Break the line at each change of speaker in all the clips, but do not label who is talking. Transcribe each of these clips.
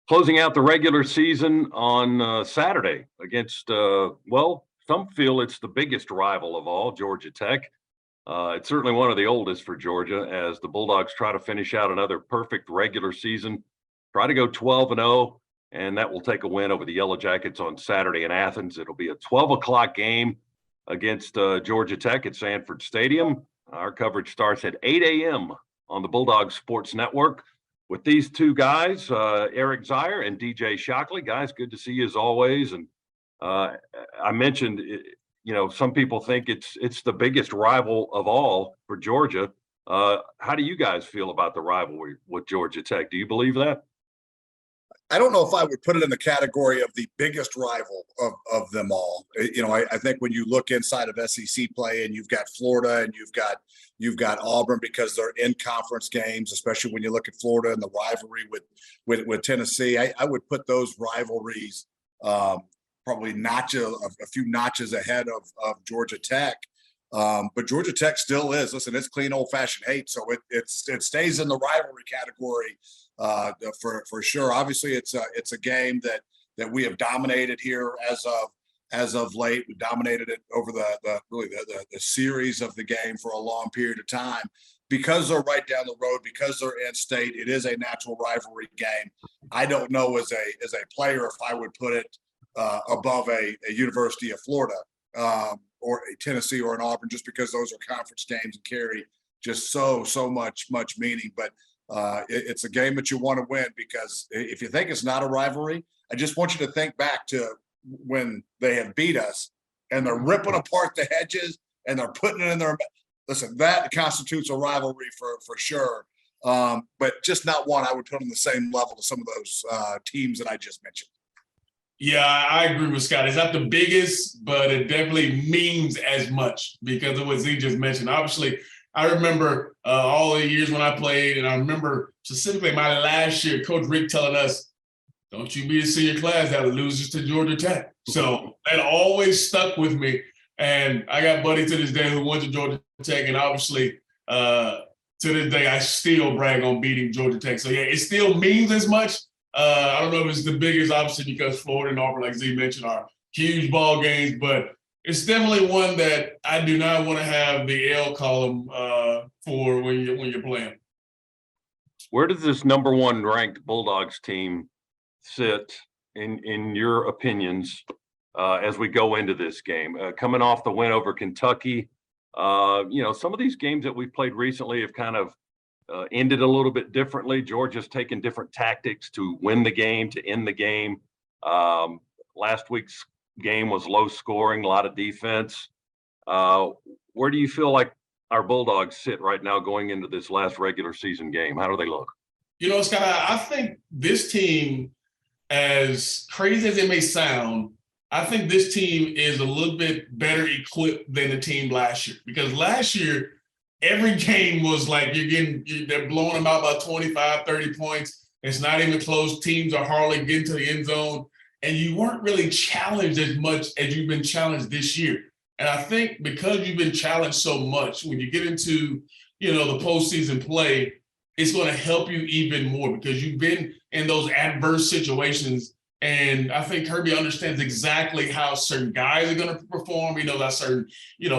closing out the regular season on Saturday against, some feel it's the biggest rival of all, Georgia Tech. It's certainly one of the oldest for Georgia as the Bulldogs try to finish out another perfect regular season, try to go 12-0, and that will take a win over the Yellow Jackets on Saturday in Athens. It'll be a 12 o'clock game against Georgia Tech at Sanford Stadium. Our coverage starts at 8 a.m. on the Bulldogs Sports Network with these two guys, Eric Zeier and DJ Shockley. Guys, good to see you as always. And I mentioned, some people think it's the biggest rival of all for Georgia. How do you guys feel about the rivalry with Georgia Tech? Do you believe that?
I don't know if I would put it in the category of the biggest rival of them all. I think when you look inside of SEC play and you've got Florida and you've got Auburn because they're in conference games, especially when you look at Florida and the rivalry with Tennessee, I would put those rivalries probably a few notches ahead of Georgia Tech. But Georgia Tech still is. Listen, it's clean old-fashioned hate, so it stays in the rivalry category for sure. Obviously, it's a game that we have dominated here as of late. We dominated it over the series of the game for a long period of time because they're right down the road, because they're in state. It is a natural rivalry game. I don't know as a player if I would put it above a University of Florida. Or a Tennessee or an Auburn, just because those are conference games and carry just so much meaning. But it's a game that you want to win, because if you think it's not a rivalry, I just want you to think back to when they have beat us and they're ripping apart the hedges and they're putting it in their – listen, that constitutes a rivalry for sure. But just not one I would put on the same level as some of those teams that I just mentioned.
Yeah, I agree with Scott. It's not the biggest, but it definitely means as much because of what Z just mentioned. Obviously, I remember all the years when I played, and I remember specifically my last year, Coach Rick telling us, don't you be a senior class that loses to Georgia Tech. So that always stuck with me. And I got buddies to this day who went to Georgia Tech, and obviously to this day, I still brag on beating Georgia Tech. So, yeah, it still means as much. I don't know if it's the biggest, obviously, because Florida and Auburn, like Z mentioned, are huge ball games, but it's definitely one that I do not want to have the L column for when you're playing.
Where does this number one ranked Bulldogs team sit in your opinions as we go into this game? Coming off the win over Kentucky, some of these games that we've played recently have kind of ended a little bit differently. Georgia's taken different tactics to win the game, to end the game. Last week's game was low scoring, a lot of defense. Where do you feel like our Bulldogs sit right now going into this last regular season game? How do they look?
Scott, I think this team, as crazy as it may sound, I think this team is a little bit better equipped than the team last year, because last year, every game was like they're blowing them out by 25, 30 points. It's not even close. Teams are hardly getting to the end zone. And you weren't really challenged as much as you've been challenged this year. And I think because you've been challenged so much, when you get into, the postseason play, it's going to help you even more because you've been in those adverse situations. And I think Kirby understands exactly how certain guys are going to perform. How certain,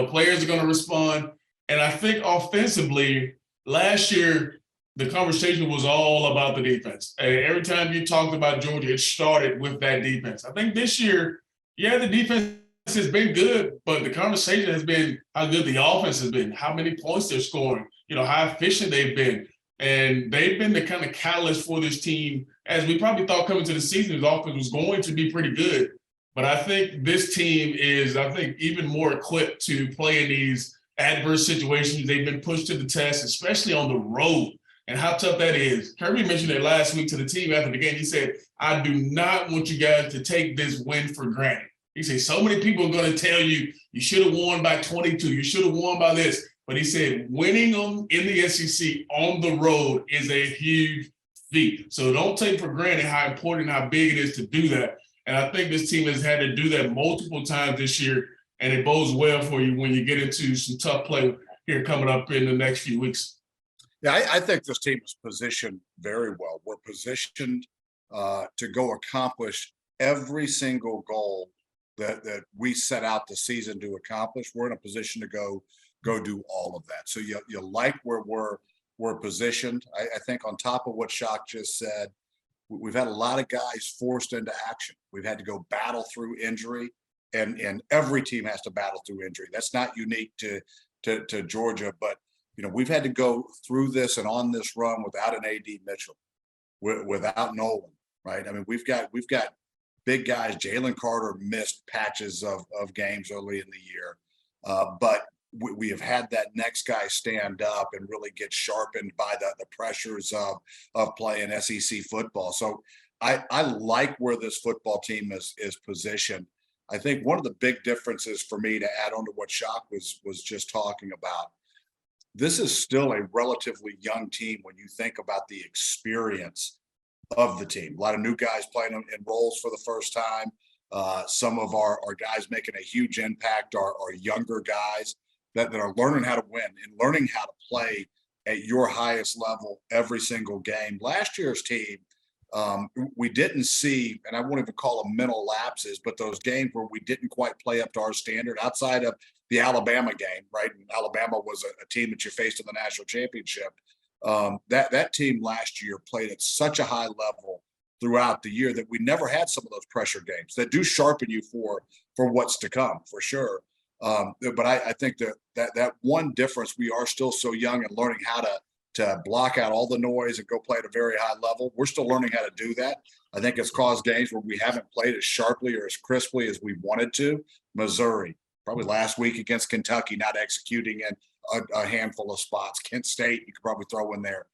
players are going to respond. And I think offensively, last year, the conversation was all about the defense. Every time you talked about Georgia, it started with that defense. I think this year, the defense has been good, but the conversation has been how good the offense has been, how many points they're scoring, how efficient they've been. And they've been the kind of catalyst for this team, as we probably thought coming to the season, the offense was going to be pretty good. But I think this team is, even more equipped to play in these adverse situations. They've been pushed to the test, especially on the road, and how tough that is. Kirby mentioned it last week to the team after the game. He said, I do not want you guys to take this win for granted. He said, so many people are going to tell you, you should have won by 22. You should have won by this. But he said, winning them in the SEC on the road is a huge feat. So don't take for granted how important, how big it is to do that. And I think this team has had to do that multiple times this year. And it bodes well for you when you get into some tough play here coming up in the next few weeks.
Yeah, I think this team is positioned very well. We're positioned to go accomplish every single goal that we set out the season to accomplish. We're in a position to go do all of that. So you like where we're positioned. I think on top of what Shock just said, we've had a lot of guys forced into action. We've had to go battle through injury, and every team has to battle through injury. That's not unique to Georgia, but we've had to go through this and on this run without an AD Mitchell, without Nolan, right? I mean, we've got big guys. Jalen Carter missed patches of games early in the year, but we have had that next guy stand up and really get sharpened by the pressures of playing SEC football. So I like where this football team is positioned. I think one of the big differences for me, to add on to what Shock was just talking about, this is still a relatively young team when you think about the experience of the team. A lot of new guys playing in roles for the first time. Some of our guys making a huge impact are younger guys that are learning how to win and learning how to play at your highest level every single game. Last year's team, we didn't see, and I won't even call them mental lapses, but those games where we didn't quite play up to our standard outside of the Alabama game, right? And Alabama was a team that you faced in the national championship. That team last year played at such a high level throughout the year that we never had some of those pressure games that do sharpen you for what's to come, for sure. But I think that one difference, we are still so young and learning how to block out all the noise and go play at a very high level. We're still learning how to do that. I think it's caused games where we haven't played as sharply or as crisply as we wanted to. Missouri, probably last week against Kentucky, not executing in a handful of spots. Kent State, you could probably throw in there.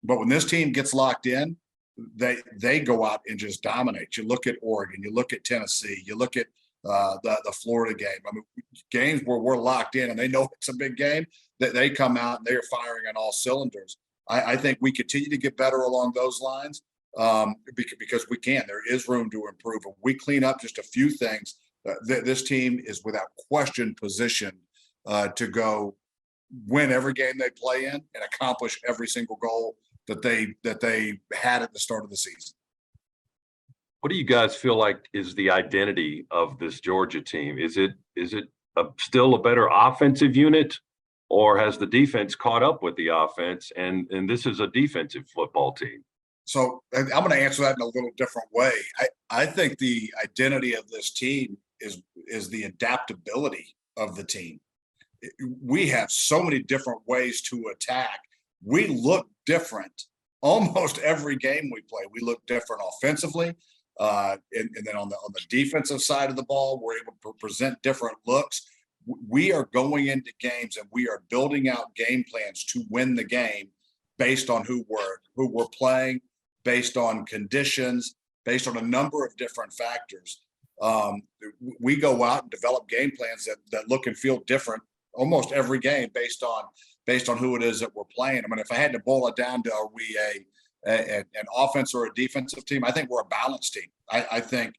But when this team gets locked in, they go out and just dominate. You look at Oregon, you look at Tennessee, you look at the Florida game. I mean, games where we're locked in and they know it's a big game, that they come out and they are firing on all cylinders. I think we continue to get better along those lines because we can. There is room to improve. If we clean up just a few things, this team is without question positioned to go win every game they play in and accomplish every single goal that they had at the start of the season.
What do you guys feel like is the identity of this Georgia team? Is it still a better offensive unit, or has the defense caught up with the offense and this is a defensive football team?
So I'm going to answer that in a little different way. I think the identity of this team is the adaptability of the team. We have so many different ways to attack. We look different almost every game we play. We look different offensively. And then on the defensive side of the ball, we're able to present different looks. We are going into games and we are building out game plans to win the game based on who we're playing, based on conditions, based on a number of different factors. We go out and develop game plans that look and feel different almost every game based on who it is that we're playing. I mean, if I had to boil it down to, are we an offense or a defensive team? I think we're a balanced team. I think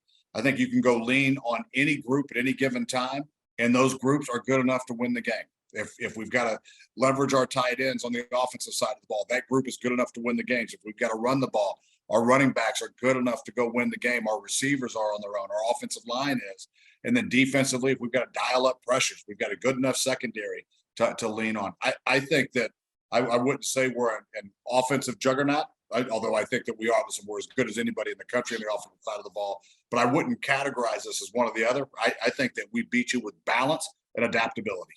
you can go lean on any group at any given time, and those groups are good enough to win the game. If we've got to leverage our tight ends on the offensive side of the ball, that group is good enough to win the games. If we've got to run the ball, our running backs are good enough to go win the game. Our receivers are on their own. Our offensive line is. And then defensively, if we've got to dial up pressures, we've got a good enough secondary to lean on. I think that I wouldn't say we're an offensive juggernaut, although I think that we obviously we're as good as anybody in the country on the offensive side of the ball. But I wouldn't categorize us as one or the other. I think that we beat you with balance and adaptability.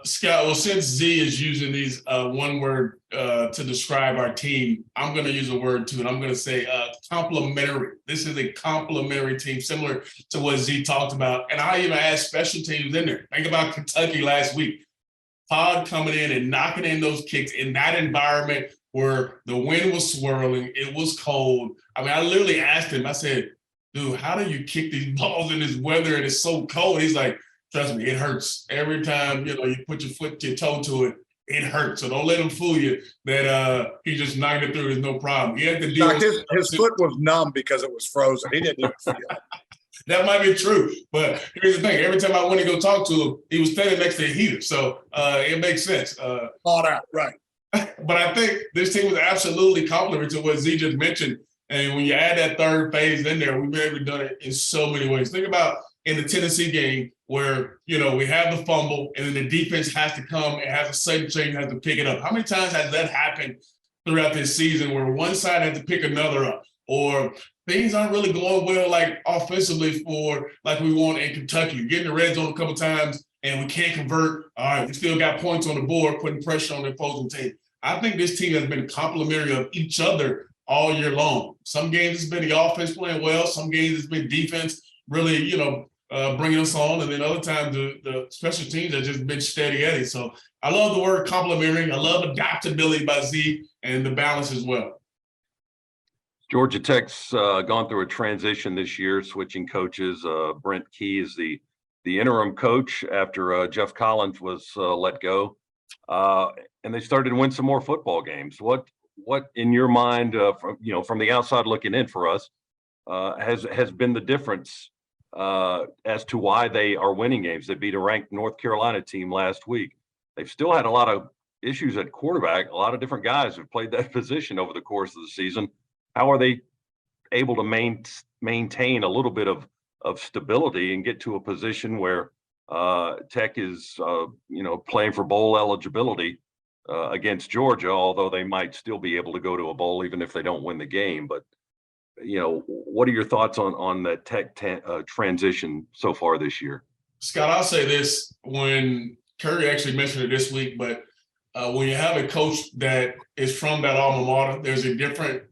Scott, well, since Z is using these one word to describe our team, I'm going to use a word too, and I'm going to say complementary. This is a complementary team, similar to what Z talked about. And I even add special teams in there. Think about Kentucky last week. Pod coming in and knocking in those kicks in that environment where the wind was swirling, it was cold. I mean, I literally asked him, I said, dude, how do you kick these balls in this weather and it's so cold? He's like, trust me, it hurts. Every time, you put your toe to it, it hurts. So don't let him fool you that he just knocked it through. There's no problem. He had to deal with
his foot was numb because it was frozen. He didn't even feel it.
That might be true. But here's the thing. Every time I went to go talk to him, he was standing next to a heater. So it makes sense.
Thought out, right.
But I think this team was absolutely complementary to what Z just mentioned. And when you add that third phase in there, we've been able to done it in so many ways. Think about in the Tennessee game where, we have the fumble and then the defense has to come and has a sudden change, has to pick it up. How many times has that happened throughout this season where one side has to pick another up, or things aren't really going well, like offensively for like we want in Kentucky, getting the red zone a couple times and we can't convert. All right, we still got points on the board, putting pressure on the opposing team. I think this team has been complimentary of each other all year long. Some games it's been the offense playing well. Some games it's been defense really, bringing us on. And then other times the special teams have just been steady Eddie. So I love the word complimentary. I love adaptability by Z and the balance as well.
Georgia Tech's gone through a transition this year, switching coaches. Brent Key is the interim coach after Jeff Collins was let go. And they started to win some more football games. What in your mind, from the outside looking in for us, has been the difference as to why they are winning games? They beat a ranked North Carolina team last week. They've still had a lot of issues at quarterback. A lot of different guys have played that position over the course of the season. How are they able to maintain a little bit of stability and get to a position where Tech is, playing for bowl eligibility against Georgia, although they might still be able to go to a bowl even if they don't win the game? But, what are your thoughts on that Tech transition so far this year?
Scott, I'll say this, when Curry actually mentioned it this week, but when you have a coach that is from that alma mater, there's a different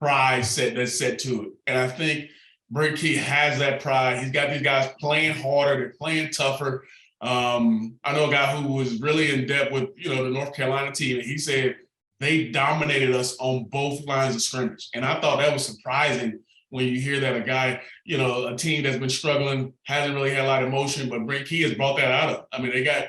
pride that's set to it. And I think Brent Key has that pride. He's got these guys playing harder, they're playing tougher. I know a guy who was really in depth with, the North Carolina team, and he said they dominated us on both lines of scrimmage. And I thought that was surprising when you hear that a guy, a team that's been struggling, hasn't really had a lot of motion, but Brent Key has brought that out of. I mean, they got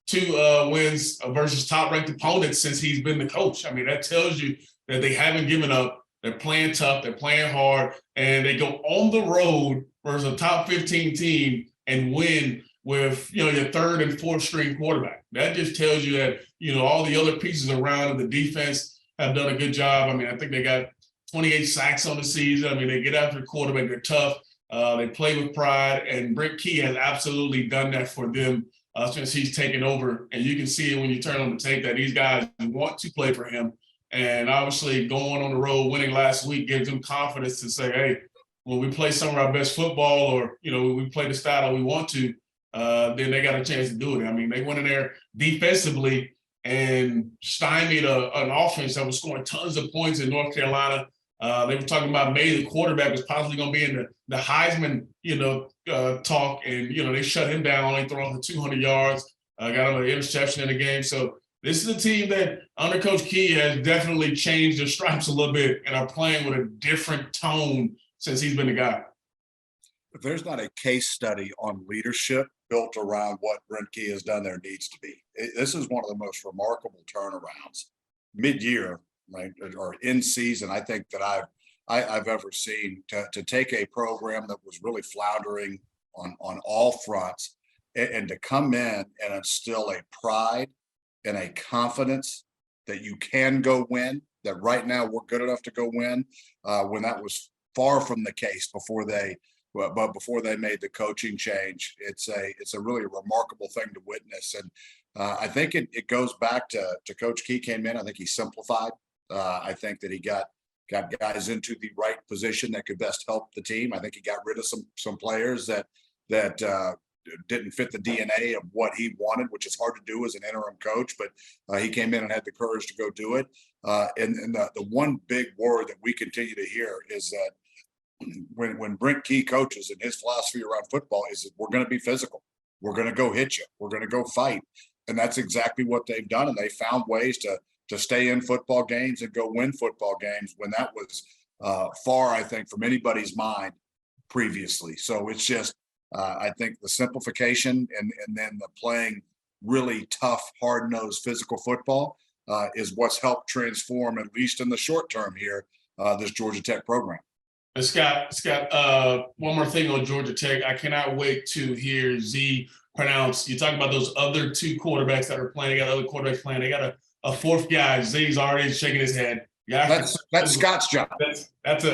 2 wins versus top-ranked opponents since he's been the coach. I mean, that tells you that they haven't given up. They're playing tough, they're playing hard, and they go on the road versus a top 15 team and win with, your third and fourth string quarterback. That just tells you that, all the other pieces around the defense have done a good job. I mean, I think they got 28 sacks on the season. I mean, they get after the quarterback, they're tough. They play with pride, and Brent Key has absolutely done that for them since he's taken over. And you can see it when you turn on the tape that these guys want to play for him. And obviously going on the road, winning last week gives them confidence to say, hey, when we play some of our best football or, when we play the style that we want to, then they got a chance to do it. I mean, they went in there defensively and stymied an offense that was scoring tons of points in North Carolina. They were talking about maybe the quarterback was possibly going to be in the Heisman, talk, and, they shut him down, only throwing for 200 yards, got him an interception in the game. So this is a team that under Coach Key has definitely changed their stripes a little bit and are playing with a different tone since he's been the guy.
If there's not a case study on leadership built around what Brent Key has done, there needs to be. This is one of the most remarkable turnarounds mid-year, right, or in season, I think that I've ever seen to take a program that was really floundering on all fronts and to come in and instill a pride and a confidence that you can go win, that right now we're good enough to go win, when that was far from the case before they made the coaching change. It's a really remarkable thing to witness. And I think it goes back to Coach Key came in. I think he simplified. I think that he got guys into the right position that could best help the team. I think he got rid of some players that didn't fit the DNA of what he wanted, which is hard to do as an interim coach, but he came in and had the courage to go do it. And the one big word that we continue to hear is that when Brent Key coaches, and his philosophy around football is that we're going to be physical. We're going to go hit you. We're going to go fight. And that's exactly what they've done. And they found ways to stay in football games and go win football games when that was far, I think, from anybody's mind previously. So it's just, I think the simplification and then the playing really tough, hard-nosed physical football is what's helped transform, at least in the short term here, this Georgia Tech program.
And Scott, one more thing on Georgia Tech. I cannot wait to hear Z pronounce. You talk about those other 2 quarterbacks that are playing. They got other quarterbacks playing. They got a fourth guy. Z's already shaking his head. Yeah,
That's Scott's job.
that's a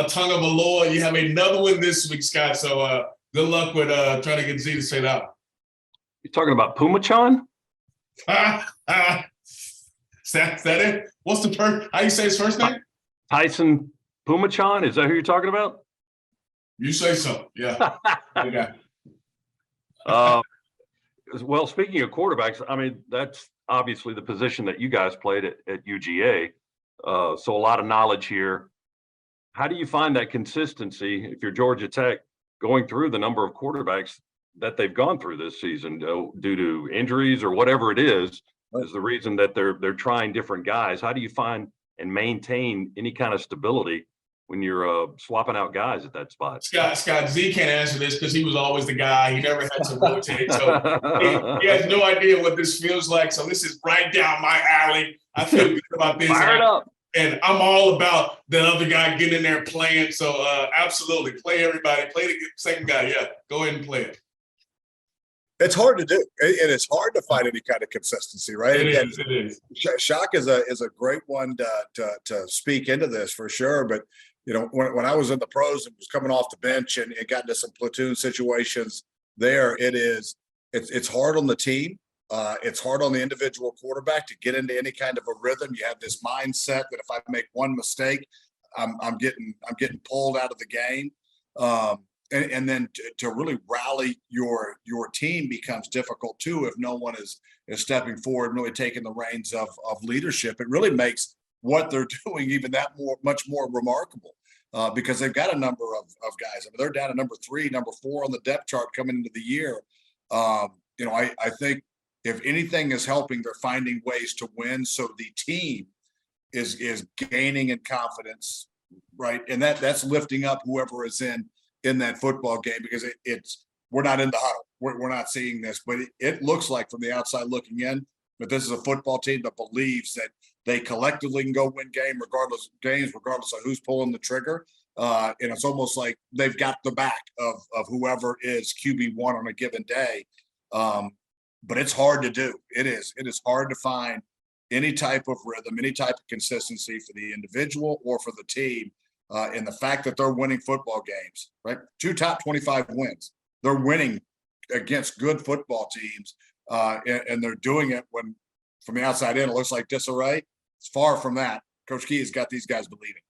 tongue of a lord. You have another one this week, Scott. So good luck with trying to get Z to say that.
You talking about Pumachan?
Is that it? What's the how you say his first name?
Tyson Pumachan? Is that who you're talking about?
You say so. Yeah. Okay.
Well, speaking of quarterbacks, I mean, that's obviously the position that you guys played at UGA. So a lot of knowledge here. How do you find that consistency if you're Georgia Tech going through the number of quarterbacks that they've gone through this season due to injuries or whatever it is the reason that they're trying different guys? How do you find and maintain any kind of stability when you're swapping out guys at that spot?
Scott Z can't answer this because he was always the guy. He never had to rotate. So he has no idea what this feels like. So this is right down my alley. I feel good about this.
Fire it up.
And I'm all about the other guy getting in there playing. So absolutely, play everybody. Play the second guy. Yeah, go ahead and play it.
It's hard to do. It is hard to find any kind of consistency, right?
It is.
Shock is a great one to speak into this for sure. But you know, when I was in the pros and was coming off the bench and it got into some platoon situations there, it's hard on the team. It's hard on the individual quarterback to get into any kind of a rhythm. You have this mindset that if I make one mistake, I'm getting pulled out of the game. And then to really rally your team becomes difficult too if no one is stepping forward and really taking the reins of leadership. It really makes what they're doing even much more remarkable because they've got a number of guys. I mean, they're down to number 3, number 4 on the depth chart coming into the year. You know, I think if anything is helping, they're finding ways to win. So the team is gaining in confidence, right? And that's lifting up whoever is in that football game because we're not in the huddle. We're not seeing this, but it looks like from the outside looking in that this is a football team that believes that they collectively can go win regardless of who's pulling the trigger. And it's almost like they've got the back of whoever is QB1 on a given day. But it's hard to do. It is hard to find any type of rhythm, any type of consistency for the individual or for the team. And the fact that they're winning football games, right? 2 top 25 wins. They're winning against good football teams. And they're doing it when from the outside in, it looks like disarray. It's far from that. Coach Key has got these guys believing.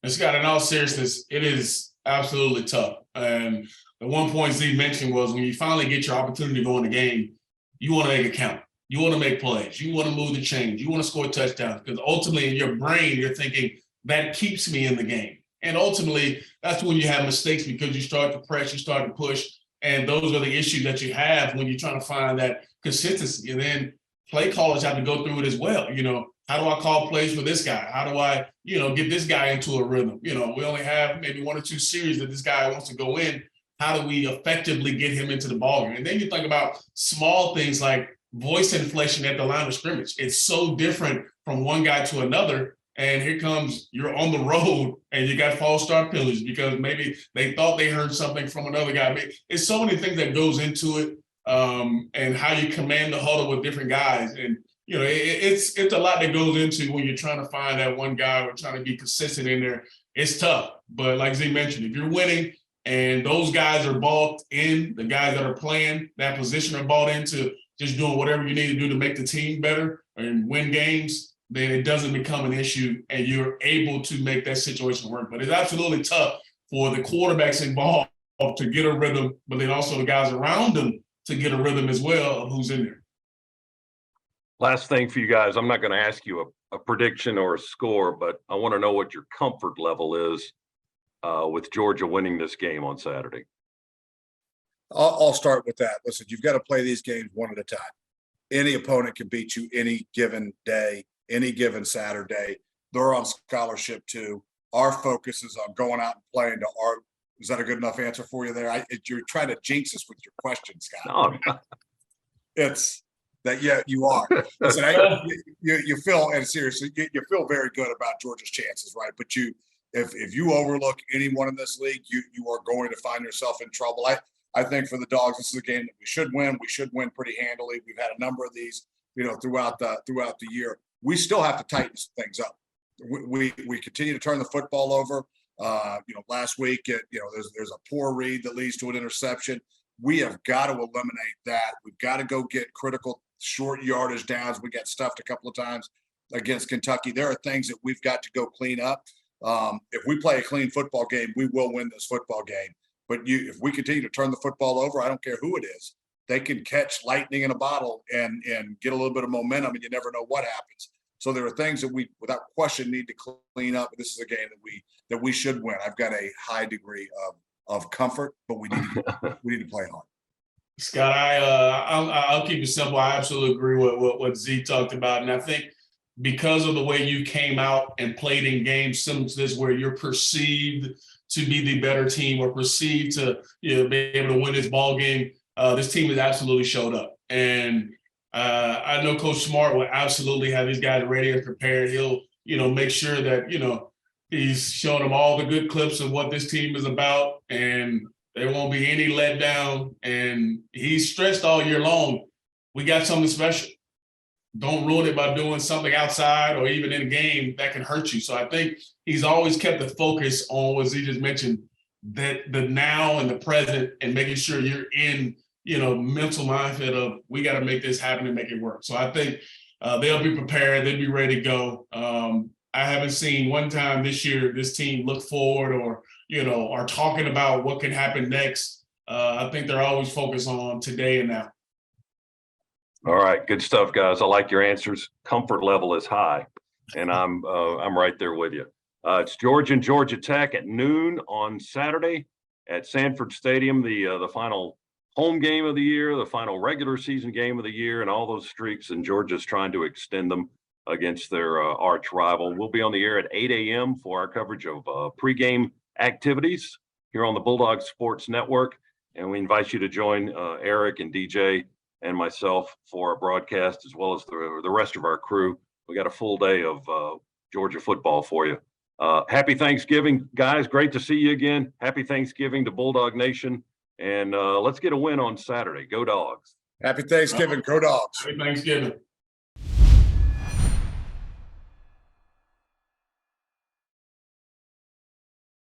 And Scott, in all seriousness, it is absolutely tough. And the one point Z mentioned was when you finally get your opportunity to go in the game, you want to make it count. You want to make plays. You want to move the chains. You want to score touchdowns because ultimately in your brain, you're thinking that keeps me in the game. And ultimately, that's when you have mistakes because you start to press, you start to push. And those are the issues that you have when you're trying to find that consistency. And then play callers have to go through it as well. You know, how do I call plays for this guy? How do I, get this guy into a rhythm? We only have maybe 1 or 2 series that this guy wants to go in. How do we effectively get him into the ballgame? And then you think about small things like voice inflation at the line of scrimmage. It's so different from one guy to another. And here comes, you're on the road and you got false start penalties because maybe they thought they heard something from another guy. It's so many things that goes into it and how you command the huddle with different guys. And, it's a lot that goes into when you're trying to find that one guy or trying to be consistent in there. It's tough. But like Z mentioned, if you're winning and those guys are bought in, the guys that are playing that position are bought into just doing whatever you need to do to make the team better and win games, then it doesn't become an issue and you're able to make that situation work. But it's absolutely tough for the quarterbacks involved to get a rhythm, but then also the guys around them to get a rhythm as well of who's in there.
Last thing for you guys, I'm not going to ask you a prediction or a score, but I want to know what your comfort level is with Georgia winning this game on Saturday.
I'll start with that. Listen, you've got to play these games one at a time. Any opponent can beat you any given day, any given Saturday. They're on scholarship too. Our focus is on going out and playing to our. Is that a good enough answer for you there? You're trying to jinx us with your question, Scott.
No.
It's that, yeah, you are. Listen, you feel, and seriously, you feel very good about Georgia's chances, right? But if you overlook anyone in this league, you are going to find yourself in trouble. I think for the Dogs, this is a game that we should win. We should win pretty handily. We've had a number of these, throughout the year. we still have to tighten some things up. We continue to turn the football over. Last week, there's a poor read that leads to an interception. We have got to eliminate that. We've got to go get critical short yardage downs. We got stuffed a couple of times against Kentucky. There are things that we've got to go clean up. If we play a clean football game, we will win this football game. But if we continue to turn the football over, I don't care who it is, they can catch lightning in a bottle and get a little bit of momentum, and you never know what happens. So there are things that we, without question, need to clean up. This is a game that we should win. I've got a high degree of comfort, but we need to play hard.
Scott, I'll keep it simple. I absolutely agree with what Z talked about, and I think because of the way you came out and played in games similar to this, where you're perceived to be the better team or perceived to be able to win this ball game, this team has absolutely showed up. And I know Coach Smart will absolutely have these guys ready and prepared. He'll make sure that he's showing them all the good clips of what this team is about, and there won't be any letdown. And he's stressed all year long, we got something special. Don't ruin it by doing something outside or even in a game that can hurt you. So I think he's always kept the focus on what he just mentioned, that the now and the present, and making sure you're in, mental mindset of we got to make this happen and make it work. So I think they'll be prepared. They'll be ready to go. I haven't seen one time this year this team look forward or, are talking about what can happen next. I think they're always focused on today and now.
All right, good stuff, guys. I like your answers. Comfort level is high, and I'm right there with you. It's Georgia and Georgia Tech at noon on Saturday at Sanford Stadium, the final home game of the year, the final regular season game of the year, and all those streaks, and Georgia's trying to extend them against their arch rival. We'll be on the air at 8 a.m. for our coverage of pregame activities here on the Bulldog Sports Network, and we invite you to join Eric and DJ and myself for a broadcast, as well as the rest of our crew. We got a full day of Georgia football for you. Happy Thanksgiving, guys. Great to see you again. Happy Thanksgiving to Bulldog Nation. And let's get a win on Saturday. Go Dogs.
Happy Thanksgiving. Go Dogs.
Happy Thanksgiving.